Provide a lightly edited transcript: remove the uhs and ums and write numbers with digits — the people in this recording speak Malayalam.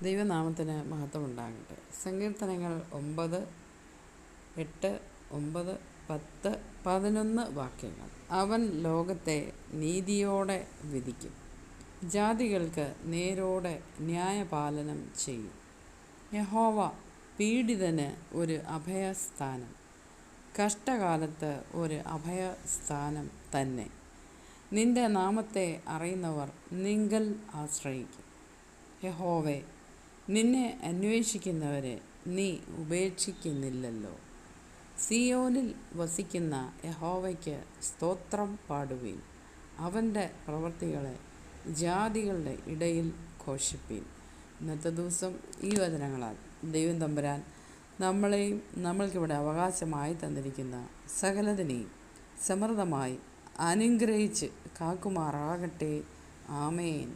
ദൈവനാമത്തിന് മഹത്വമുണ്ടാകട്ടെ. സങ്കീർത്തനങ്ങൾ 9, 8, 9, 10, 11 വാക്യങ്ങൾ. അവൻ ലോകത്തെ നീതിയോടെ വിധിക്കും, ജാതികൾക്ക് നേരോടെ ന്യായപാലനം ചെയ്യും. യഹോവ പീഡിതന് ഒരു അഭയസ്ഥാനം, കഷ്ടകാലത്ത് ഒരു അഭയസ്ഥാനം തന്നെ. നിന്റെ നാമത്തെ അറിയുന്നവർ നിങ്കൽ ആശ്രയിക്കും. യഹോവേ, നിന്നെ അന്വേഷിക്കുന്നവരെ നീ ഉപേക്ഷിക്കുന്നില്ലല്ലോ. സിയോനിൽ വസിക്കുന്ന യഹോവയ്ക്ക് സ്തോത്രം പാടുവീൻ. അവൻ്റെ പ്രവൃത്തികളെ ജാതികളുടെ ഇടയിൽ ഘോഷിപ്പീൻ. ഇന്നത്തെ ദിവസം ഈ വചനങ്ങളാൽ ദൈവം തമ്പുരാൻ നമ്മളെയും നമ്മൾക്കിവിടെ അവകാശമായി തന്നിരിക്കുന്ന സകലതിനെയും സമൃദ്ധമായി അനുഗ്രഹിച്ച് കാക്കുമാറാകട്ടെ. ആമേൻ.